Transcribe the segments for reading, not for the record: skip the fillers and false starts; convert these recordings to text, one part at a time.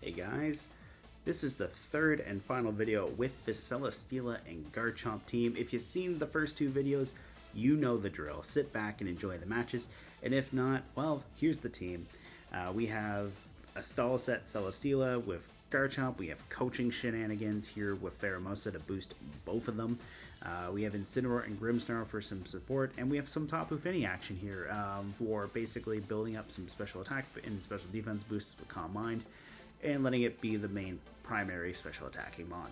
Hey guys, this is the third and final video with the Celesteela and Garchomp team. If you've seen the first two videos, you know the drill. Sit back and enjoy the matches, and if not, well, here's the team. We have a stall set Celesteela with Garchomp. We have coaching shenanigans here with Pheromosa to boost both of them. We have Incineroar and Grimmsnarl for some support, and we have some Tapu Fini action here for basically building up some special attack and special defense boosts with Calm Mind, and letting it be the main primary special attacking mon.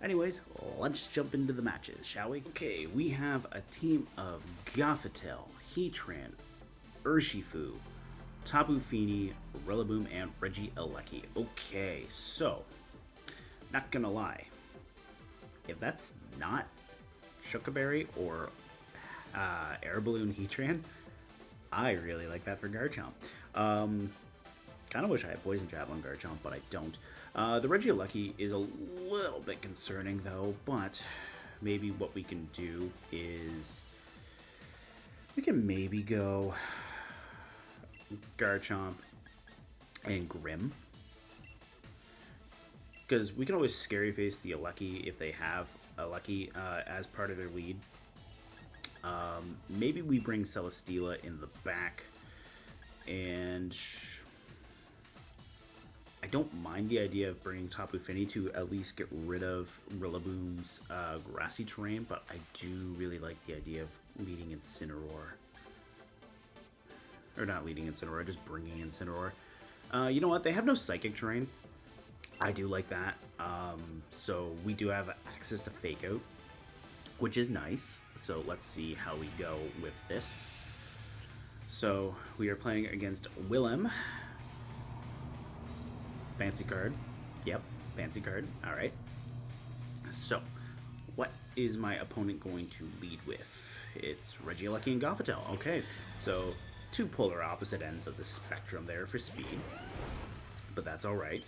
Anyways, let's jump into the matches, shall we? Okay, we have a team of Gothitelle, Heatran, Urshifu, Tapu Fini, Rillaboom, and Regieleki. Okay, so, not gonna lie, if that's not Shukaberry or Air Balloon Heatran, I really like that for Garchomp. Kind of wish I had Poison Jab on Garchomp, but I don't. The Regieleki is a little bit concerning though, but maybe what we can do is we can maybe go Garchomp and Grimm, because we can always Scary Face the Aleki if they have Aleki as part of their lead. Maybe we bring Celesteela in the back, and I don't mind the idea of bringing Tapu Fini to at least get rid of Rillaboom's grassy terrain, but I do really like the idea of leading Incineroar. Or not leading Incineroar, just bringing Incineroar. You know what? They have no psychic terrain. I do like that. So we do have access to Fake Out, which is nice. So let's see how we go with this. So we are playing against Willem. Fancy card. Yep, fancy card. Alright. So, what is my opponent going to lead with? It's Regieleki and Gothitelle. Okay, so two polar opposite ends of the spectrum there for speed. But that's alright.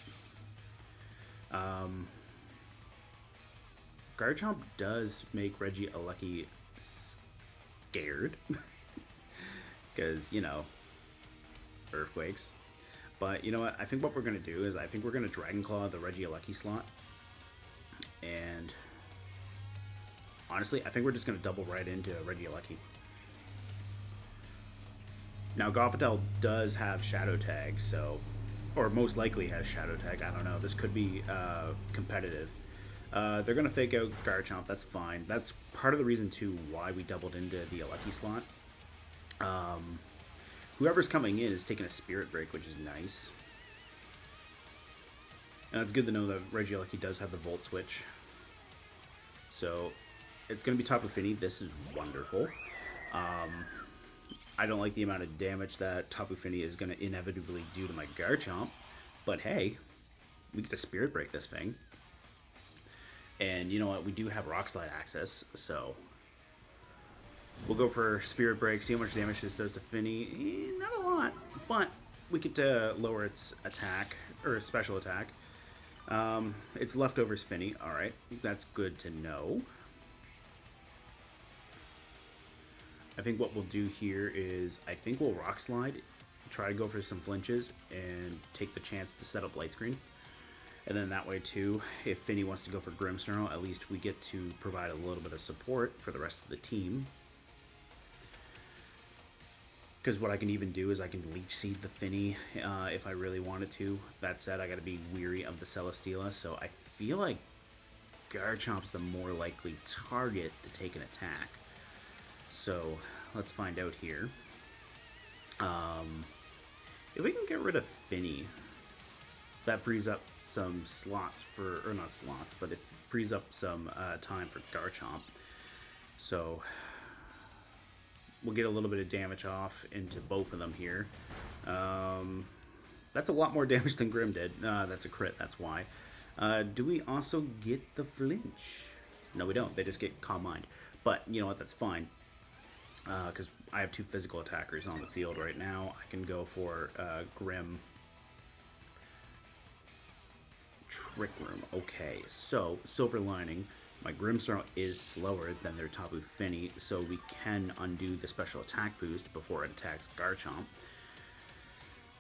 Garchomp does make Regieleki scared. Because, you know, earthquakes. But you know what? I think what we're going to do is I think we're going to Dragon Claw the Regieleki slot. And honestly, I think we're just going to double right into Regieleki. Now, Gothitelle does have Shadow Tag, so... Or most likely has Shadow Tag, I don't know. This could be competitive. They're going to fake out Garchomp, that's fine. That's part of the reason, too, why we doubled into the Aleki slot. Whoever's coming in is taking a Spirit Break, which is nice. And it's good to know that Regieleki does have the Volt Switch. So, it's going to be Tapu Fini. This is wonderful. I don't like the amount of damage that Tapu Fini is going to inevitably do to my Garchomp. But hey, we get to Spirit Break this thing. And you know what? We do have Rock Slide access, so... We'll go for Spirit Break, see how much damage this does to Fini. Not a lot, but we get to lower its attack, or special attack. It's Leftovers Fini, alright, that's good to know. I think what we'll do here is, I think we'll Rock Slide, try to go for some flinches, and take the chance to set up Light Screen. And then that way too, if Fini wants to go for Grimmsnarl, at least we get to provide a little bit of support for the rest of the team. Because what I can even do is I can Leech Seed the Fini if I really wanted to. That said, I got to be weary of the Celesteela, so I feel like Garchomp's the more likely target to take an attack. So let's find out here. If we can get rid of Fini, that frees up some slots for, or not slots, but it frees up some time for Garchomp. So we'll get a little bit of damage off into both of them here. That's a lot more damage than Grimm did. That's a crit, that's why. Do we also get the flinch? No, we don't. They just get Calm Mind. But, you know what, that's fine. Because I have two physical attackers on the field right now. I can go for Grimm. Trick Room. Okay, so Silver Lining. My Grimmsnarl is slower than their Tapu Fini, so we can undo the special attack boost before it attacks Garchomp.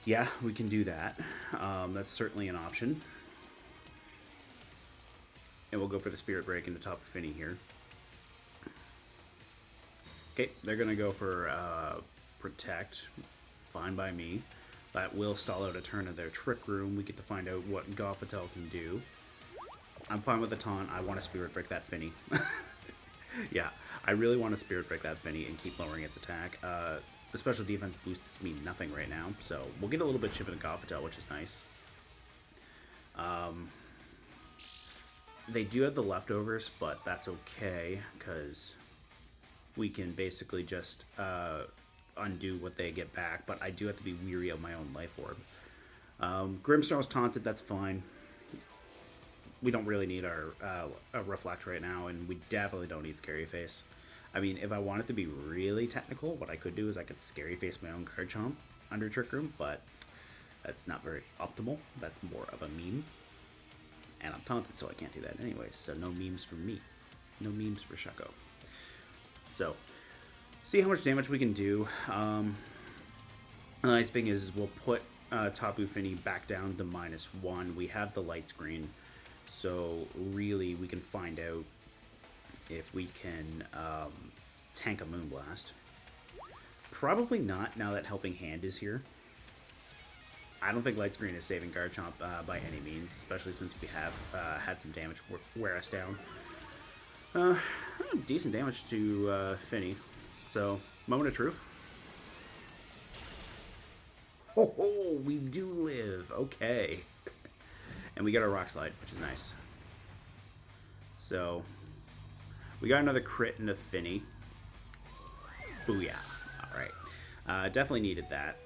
Yeah, we can do that. That's certainly an option. And we'll go for the Spirit Break into top of Finny here. Okay, they're going to go for Protect. Fine by me. That will stall out a turn of their Trick Room. We get to find out what Gothitelle can do. I'm fine with the taunt. I want to Spirit Break that Finny. Yeah, I really want to Spirit Break that Finny and keep lowering its attack. The special defense boosts me nothing right now, so we'll get a little bit chip in the Gothitelle, which is nice. They do have the leftovers, but that's okay, because we can basically just undo what they get back, but I do have to be weary of my own life orb. Grimmsnarl's taunted, that's fine. We don't really need our Reflect right now, and we definitely don't need Scary Face. I mean, if I wanted to be really technical, what I could do is I could Scary Face my own Garchomp under Trick Room, but that's not very optimal. That's more of a meme. And I'm taunted, so I can't do that anyways, so no memes for me. No memes for Shucko. So, see how much damage we can do. The nice thing is we'll put Tapu Fini back down to -1. We have the light screen, so really we can find out if we can tank a Moonblast. Probably not now that Helping Hand is here. I don't think Light Screen is saving Garchomp by any means, especially since we have had some damage wear us down. Decent damage to Finny. So, Moment of Truth. Ho ho, we do live. Okay. And we got our Rock Slide, which is nice. So, we got another crit into Finny. Booyah. Alright. Definitely needed that.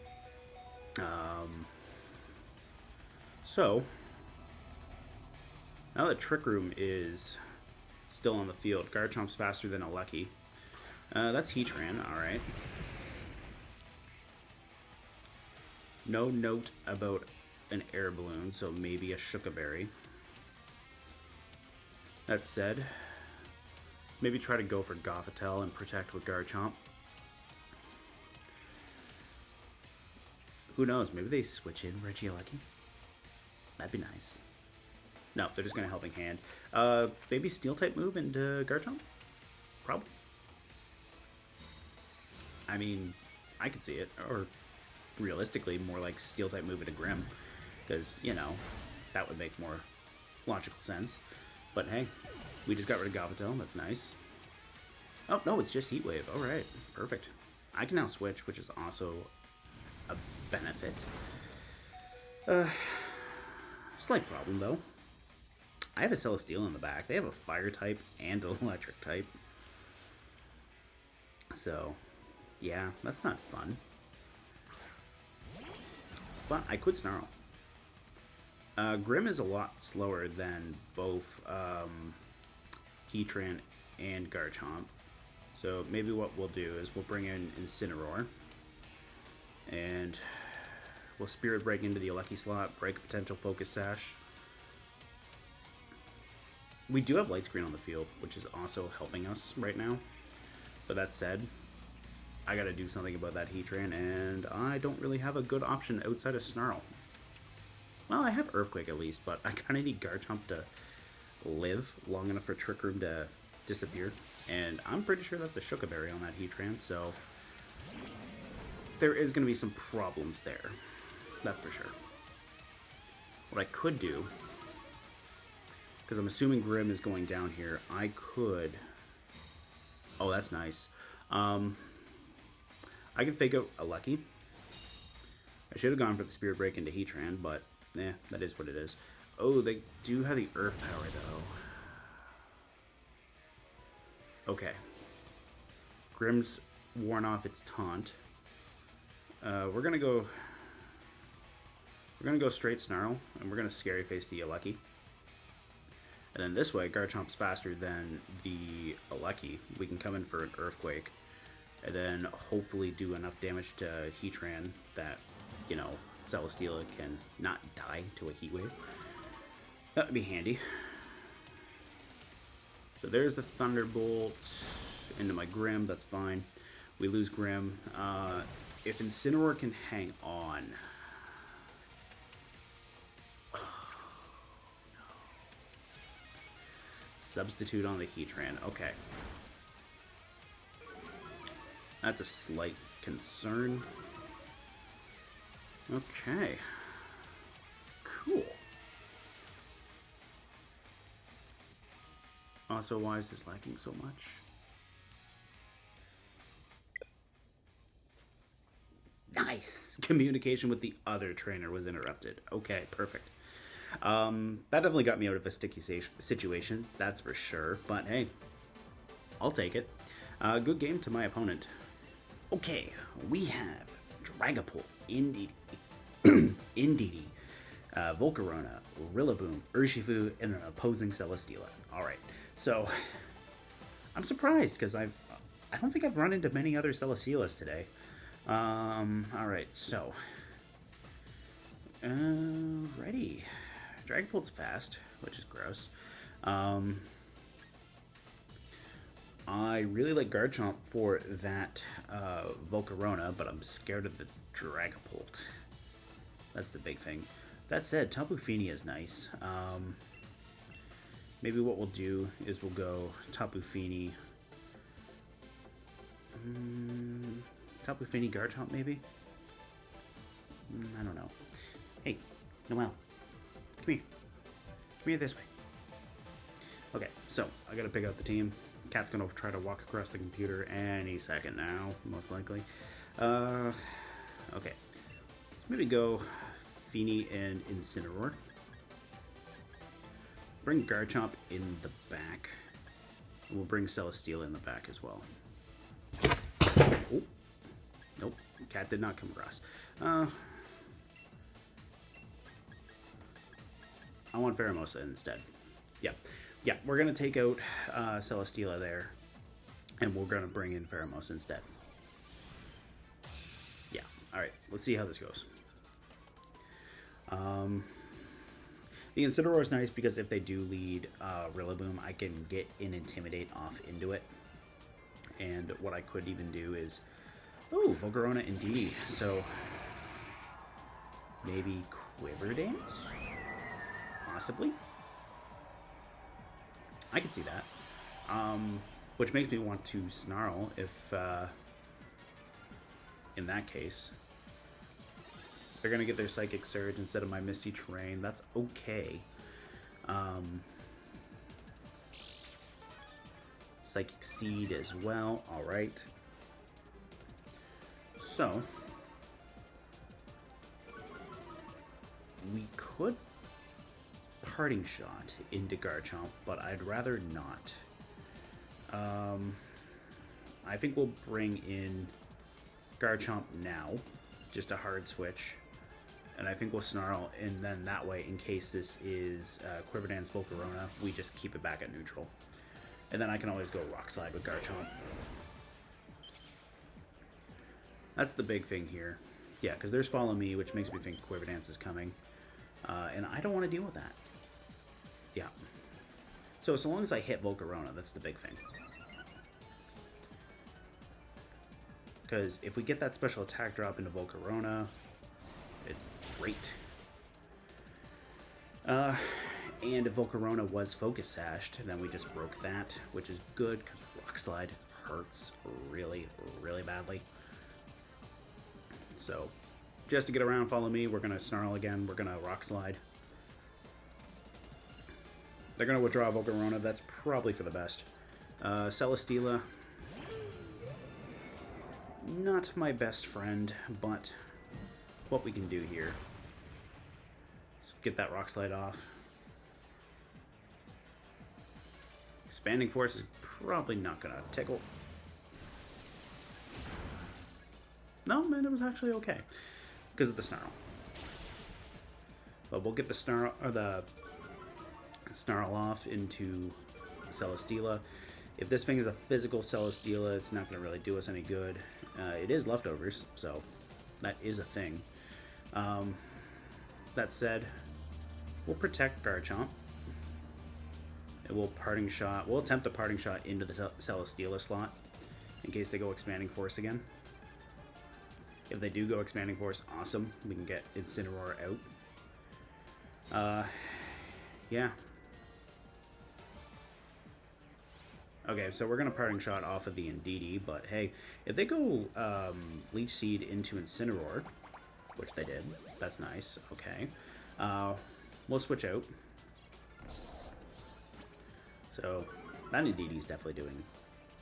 So, now that Trick Room is still on the field, Garchomp's faster than a Lucky. That's Heatran, alright. No note about an air balloon, so maybe a Shuckaberry. That said, let's maybe try to go for Gothitelle and protect with Garchomp. Who knows, maybe they switch in Regieleki? That'd be nice. No, they're just going to Helping Hand. Maybe Steel-type move into Garchomp? Probably. I mean, I could see it. Or, realistically, more like Steel-type move into Grimm. Because, you know, that would make more logical sense. But hey, we just got rid of Gothitelle. That's nice. Oh, no, it's just Heat Wave. Alright, perfect. I can now switch, which is also a benefit. Slight problem, though. I have a Celesteela in the back. They have a Fire type and an Electric type. So, yeah, that's not fun. But I could Snarl. Grimm is a lot slower than both Heatran and Garchomp. So maybe what we'll do is we'll bring in Incineroar. And we'll Spirit Break into the Lucky slot, break a potential Focus Sash. We do have Light Screen on the field, which is also helping us right now. But that said, I gotta do something about that Heatran, and I don't really have a good option outside of Snarl. Well, I have Earthquake at least, but I kinda need Garchomp to live long enough for Trick Room to disappear. And I'm pretty sure that's a Shuckaberry on that Heatran, so there is going to be some problems there. That's for sure. What I could do, because I'm assuming Grimm is going down here, I could... Oh, that's nice. I can fake out a Lucky. I should have gone for the Spirit Break into Heatran, but that is what it is. Oh, they do have the Earth Power, though. Okay. Grimm's worn off its taunt. We're gonna go straight Snarl, and we're gonna Scary Face the Lucky. And then this way, Garchomp's faster than the Lucky. We can come in for an Earthquake, and then hopefully do enough damage to Heatran that, you know, Celesteela can not die to a Heat Wave. That would be handy. So there's the Thunderbolt into my Grimm. That's fine. We lose Grimm. If Incineroar can hang on, substitute on the Heatran. Okay. That's a slight concern. Okay. Cool. Also, why is this lacking so much? Nice! Communication with the other trainer was interrupted. Okay, perfect. That definitely got me out of a sticky situation, that's for sure. But hey, I'll take it. Good game to my opponent. Okay, we have Dragapult, Indeedee, Indeedee, Volcarona, Rillaboom, Urshifu, and an opposing Celesteela. Alright, so I'm surprised because I don't think I've run into many other Celesteelas today. Alright, so ready. Dragapult's fast, which is gross. I really like Garchomp for that Volcarona, but I'm scared of the Dragapult. That's the big thing. That said, Tapu Fini is nice. Maybe what we'll do is we'll go Tapu Fini. Tapu Fini Garchomp, maybe? I don't know. Hey, Noelle. Come here. Come here this way. Okay, so I gotta pick out the team. Cat's gonna try to walk across the computer any second now, most likely. Okay. Let's maybe go Fini and Incineroar. Bring Garchomp in the back. And we'll bring Celesteela in the back as well. Oh. Nope. Cat did not come across. I want Pheromosa instead. Yeah. Yeah, we're going to take out Celesteela there, and we're going to bring in Pheromosa instead. Yeah, alright, let's see how this goes. The Incineroar is nice because if they do lead Rillaboom, I can get an Intimidate off into it. And what I could even do is... Oh, Volcarona Indeedee. So, maybe Quiver Dance? Possibly? I could see that. Which makes me want to Snarl if, in that case, they're going to get their Psychic Surge instead of my Misty Terrain. That's okay. Psychic Seed as well. Alright. So, we could Parting Shot into Garchomp, but I'd rather not. I think we'll bring in Garchomp now, just a hard switch, and I think we'll Snarl, and then that way, in case this is Quiver Dance Volcarona, we just keep it back at neutral. And then I can always go Rock Slide with Garchomp. That's the big thing here. Yeah, because there's Follow Me, which makes me think Quiver Dance is coming. And I don't want to deal with that. Yeah. So long as I hit Volcarona, that's the big thing. Because if we get that special attack drop into Volcarona, it's great. And if Volcarona was Focus Sashed, then we just broke that, which is good because Rock Slide hurts really, really badly. So, just to get around Follow Me, we're going to Snarl again, we're going to Rock Slide. They're going to withdraw Volcarona, that's probably for the best. Celesteela, not my best friend, but what we can do here. Let's get that Rock Slide off. Expanding Force is probably not going to tickle. No, man, it was actually okay because of the Snarl. But we'll get the Snarl off into Celesteela. If this thing is a physical Celesteela, it's not going to really do us any good. It is leftovers, so that is a thing. That said, we'll protect Garchomp. It will Parting Shot. We'll attempt a Parting Shot into the Celesteela slot in case they go Expanding Force again. If they do go Expanding Force, awesome. We can get Incineroar out. Yeah. Okay, so we're going to Parting Shot off of the Indeedee, but hey, if they go Leech Seed into Incineroar, which they did, that's nice, okay. We'll switch out. So, that Indeedee's definitely doing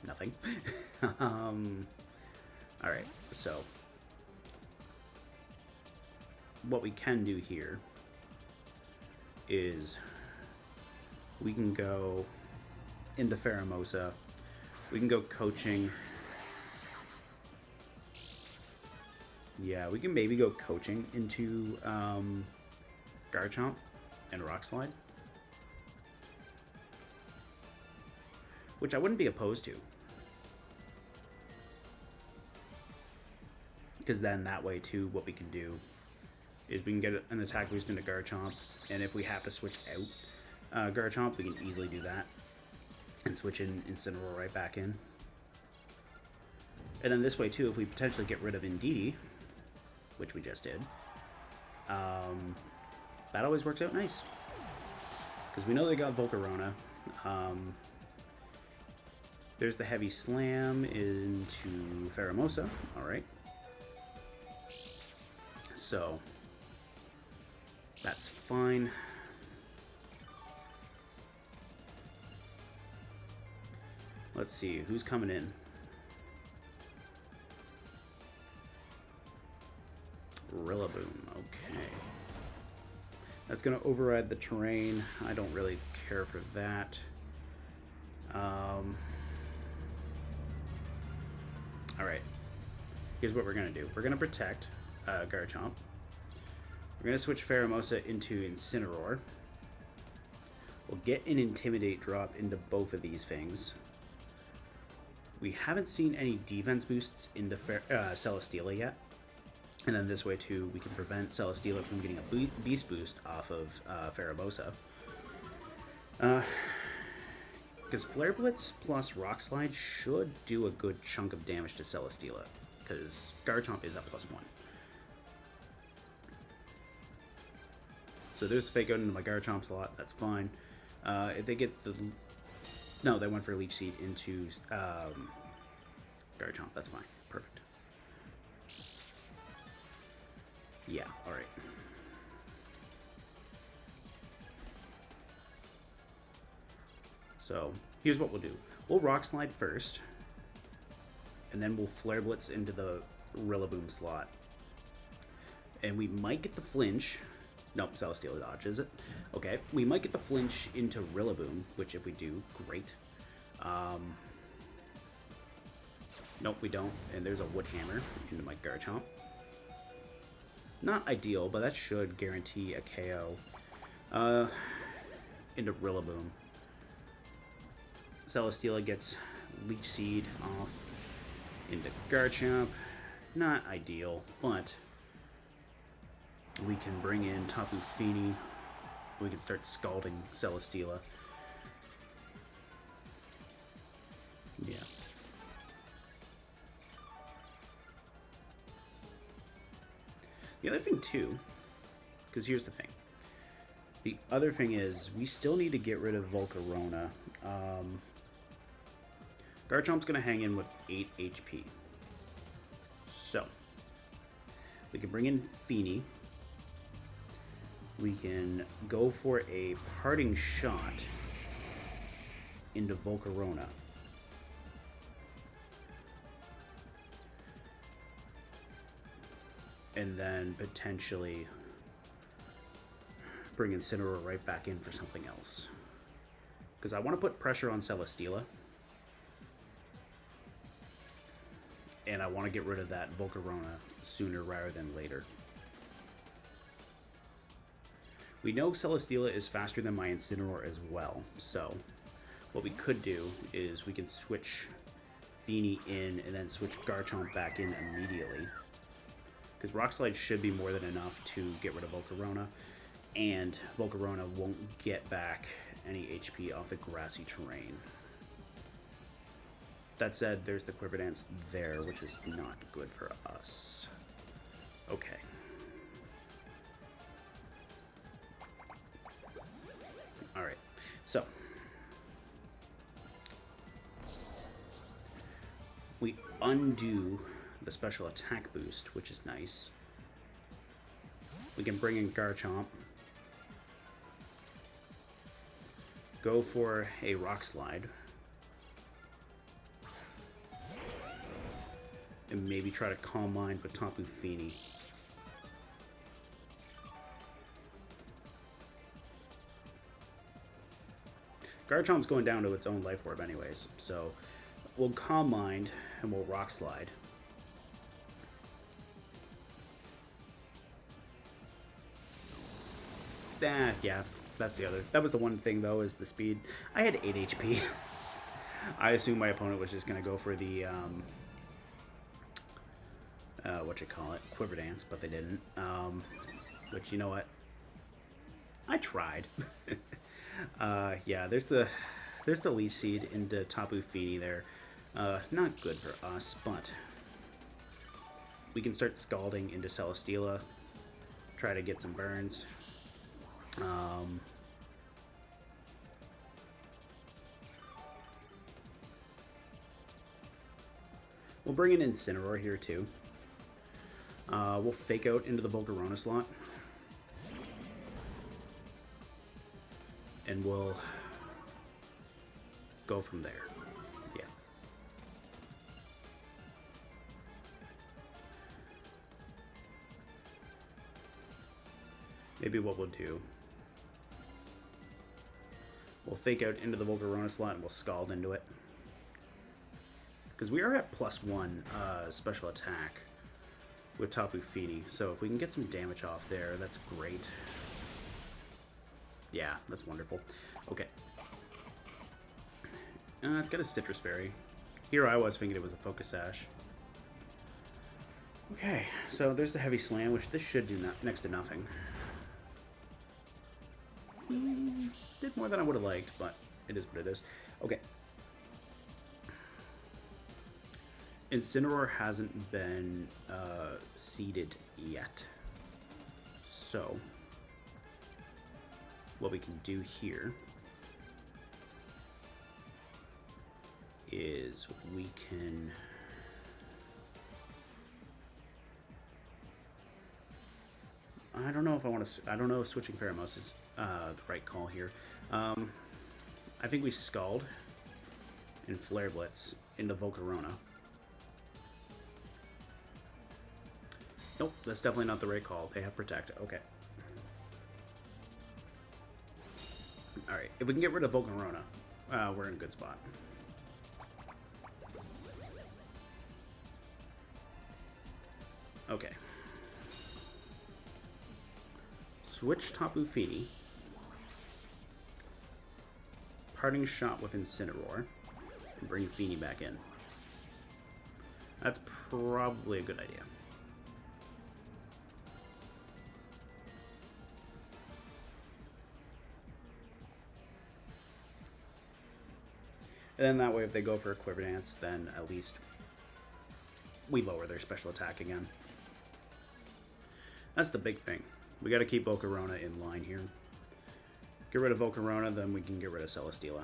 nothing. Alright, so what we can do here is we can go into Pheromosa. We can go coaching. Yeah, we can maybe go coaching into Garchomp and Rock Slide, which I wouldn't be opposed to, because then that way too, what we can do is we can get an attack boost into Garchomp, and if we have to switch out Garchomp, we can easily do that and switch in Incineroar right back in. And then this way too, if we potentially get rid of Indeedee, which we just did, that always works out nice, because we know they got Volcarona. There's the Heavy Slam into Pheromosa. Alright. So, that's fine. Let's see, who's coming in? Rillaboom, okay. That's going to override the terrain. I don't really care for that. Alright. Here's what we're going to do. We're going to protect Garchomp. We're going to switch Pheromosa into Incineroar. We'll get an Intimidate drop into both of these things. We haven't seen any defense boosts into Celesteela yet. And then this way too, we can prevent Celesteela from getting a beast boost off of Pheromosa. Because Flare Blitz plus Rock Slide should do a good chunk of damage to Celesteela, because Garchomp is a +1. So there's the fake out into my Garchomp slot, that's fine. If they get the... No, they went for Leech Seed into Garchomp, that's fine. Perfect. Yeah, alright. So, here's what we'll do. We'll Rock Slide first, and then we'll Flare Blitz into the Rillaboom slot. And we might get the flinch. Nope, Celesteela dodges it. Okay, we might get the flinch into Rillaboom, which if we do, great. Nope, we don't. And there's a Wood Hammer into my Garchomp. Not ideal, but that should guarantee a KO. Into Rillaboom. Celesteela gets Leech Seed off into Garchomp. Not ideal, but we can bring in Tapu Fini. We can start scalding Celesteela. Yeah. The other thing too, because here's the thing. The other thing is we still need to get rid of Volcarona. Garchomp's going to hang in with 8 HP. So, we can bring in Fini. We can go for a Parting Shot into Volcarona. And then potentially bring Incineroar right back in for something else. Because I want to put pressure on Celesteela. And I want to get rid of that Volcarona sooner rather than later. We know Celesteela is faster than my Incineroar as well, so what we could do is we can switch Fini in and then switch Garchomp back in immediately. Because Rock Slide should be more than enough to get rid of Volcarona, and Volcarona won't get back any HP off the grassy terrain. That said, there's the Quiver Dance there, which is not good for us. Okay. Alright, so We undo the special attack boost, which is nice. We can bring in Garchomp. Go for a Rock Slide. And maybe try to Calm Mind with Tapu Fini. Garchomp's going down to its own life orb anyways, so we'll Calm Mind and we'll Rock Slide. Yeah, that's the other. That was the one thing though, is the speed. I had 8 HP. I assumed my opponent was just going to go for the, Quiver Dance, but they didn't. Which, you know what? I tried. Yeah, there's the Leech Seed into Tapu Fini there. Not good for us, but we can start Scalding into Celesteela. Try to get some burns. We'll bring in Incineroar here too. We'll Fake Out into the Volcarona slot. And we'll go from there. Yeah. Maybe what we'll do, we'll Fake Out into the Volcarona slot and we'll Scald into it. Because we are at +1 special attack with Tapu Fini, so if we can get some damage off there, that's great. Yeah, that's wonderful. Okay. It's got a Citrus Berry. Here I was thinking it was a Focus Sash. Okay, so there's the Heavy Slam, which this should do next to nothing. Did more than I would have liked, but it is what it is. Okay. Incineroar hasn't been seeded yet. So, what we can do here is we can I don't know if I want to. I don't know if switching Pheromos is the right call here. I think we Scald and Flare Blitz into Volcarona. Nope, that's definitely not the right call. They have Protect. Okay. Alright, if we can get rid of Volcarona, we're in a good spot. Okay. Switch Tapu Fini. Parting Shot with Incineroar. And bring Fini back in. That's probably a good idea. And then that way, if they go for a Quiver Dance, then at least we lower their special attack again. That's the big thing. We got to keep Volcarona in line here. Get rid of Volcarona, then we can get rid of Celesteela.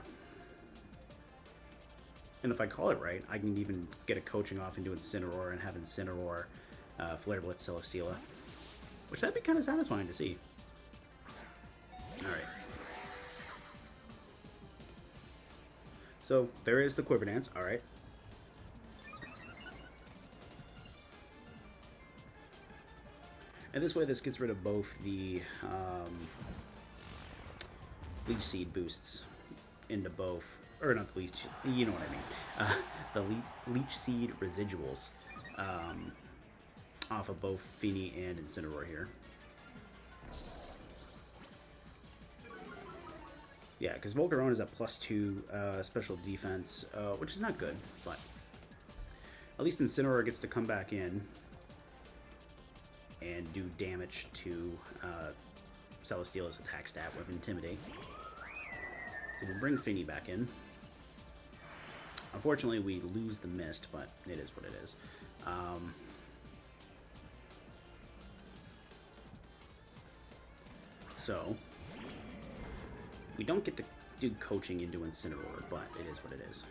And if I call it right, I can even get a coaching off into Incineroar and have Incineroar Flare Blitz Celesteela. Which that'd be kind of satisfying to see. Alright. So, there is the Quiver Dance. Alright. And this way, this gets rid of both the Leech Seed boosts into both, or not the Leech, you know what I mean. The Leech Seed residuals off of both Fini and Incineroar here. Yeah, because Volcarona is at +2 special defense, which is not good, but at least Incineroar gets to come back in and do damage to Celesteela's attack stat with Intimidate. So we'll bring Fini back in. Unfortunately, we lose the Mist, but it is what it is. So, we don't get to do coaching into Incineroar, but it is what it is.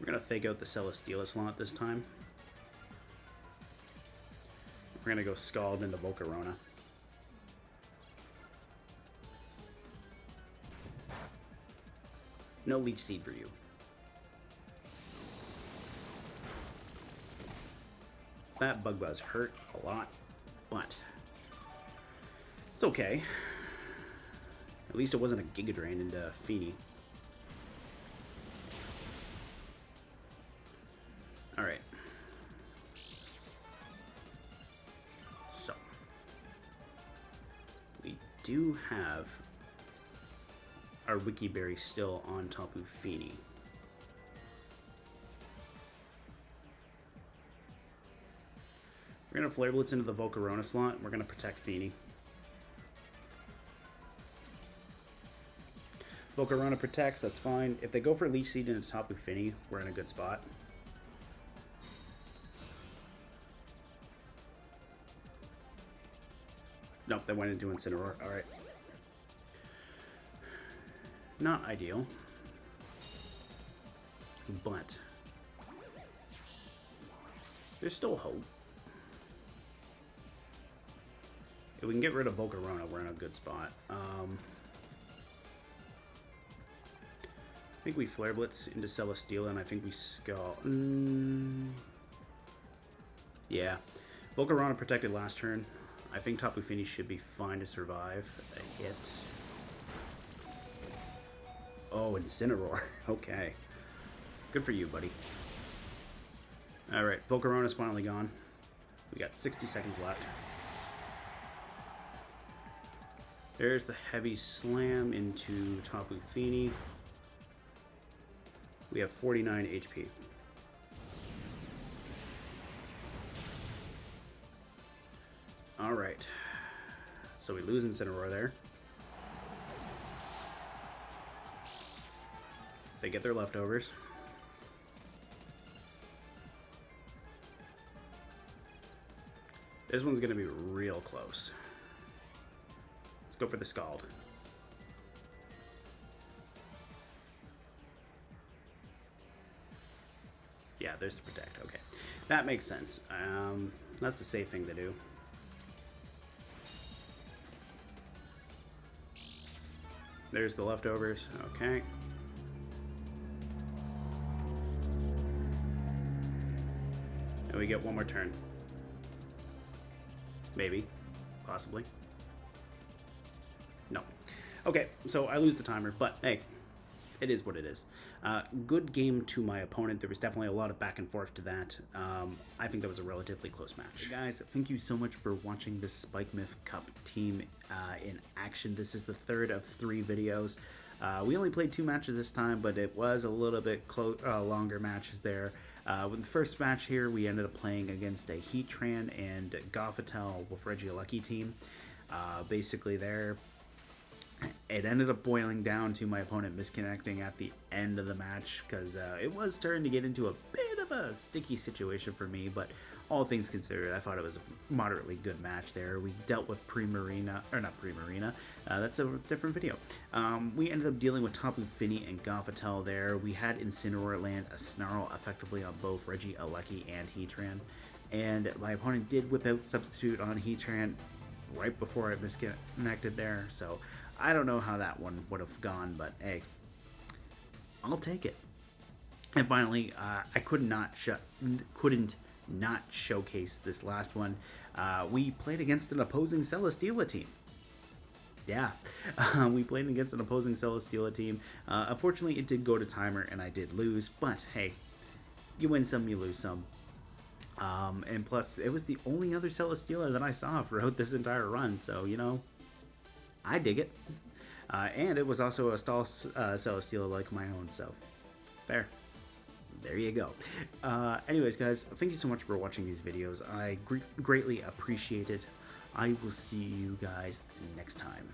We're going to fake out the Celesteela slot this time. We're going to go Scald into Volcarona. No Leech Seed for you. That Bug Buzz hurt a lot, but it's okay. At least it wasn't a Giga Drain into Feeny. Alright. So. We do have our Wiki Berry still on Tapu Fini. We're going to Flare Blitz into the Volcarona slot. We're going to protect Fini. Volcarona protects, that's fine. If they go for Leech Seed into Tapu Fini, we're in a good spot. Nope, they went into Incineroar. Alright. Not ideal. But there's still hope. If we can get rid of Volcarona, we're in a good spot. I think we Flare Blitz into Celesteela, and I think we Skull. Yeah. Volcarona protected last turn. I think Tapu Fini should be fine to survive a hit. Oh, Incineroar. Okay. Good for you, buddy. Alright, Volcarona's finally gone. We got 60 seconds left. There's the Heavy Slam into Tapu Fini. We have 49 HP. Alright. So we lose Incineroar there. They get their leftovers. This one's going to be real close. Let's go for the Scald. Yeah, there's the Protect. Okay. That makes sense. That's the safe thing to do. There's the leftovers. Okay. And we get one more turn. Maybe. Possibly. No. Okay, so I lose the timer, but hey, it is what it is. Good game to my opponent. There was definitely a lot of back and forth to that. I think that was a relatively close match. Hey guys, thank you so much for watching this Spikemuth Cup team in action. This is the third of 3 videos. We only played 2 matches this time, but it was a little bit longer matches there. With the first match here, we ended up playing against a Heatran and Gothitelle with Regieleki team. Basically there, it ended up boiling down to my opponent misconnecting at the end of the match because it was starting to get into a bit of a sticky situation for me, but all things considered, I thought it was a moderately good match there. We dealt with Primarina, or not Primarina, that's a different video. We ended up dealing with Tapu Fini and Gothitelle there. We had Incineroar land a Snarl effectively on both Regieleki and Heatran, and my opponent did whip out Substitute on Heatran right before I misconnected there, so I don't know how that one would have gone, but hey, I'll take it. And finally, I couldn't not showcase this last one. We played against an opposing Celesteela team. Yeah, we played against an opposing Celesteela team. Unfortunately, it did go to timer, and I did lose, but hey, you win some, you lose some. And plus, it was the only other Celesteela that I saw throughout this entire run, so, you know, I dig it. And it was also a stall Celesteela like my own, so there you go. Anyways, guys, thank you so much for watching these videos. I greatly appreciate it. I will see you guys next time.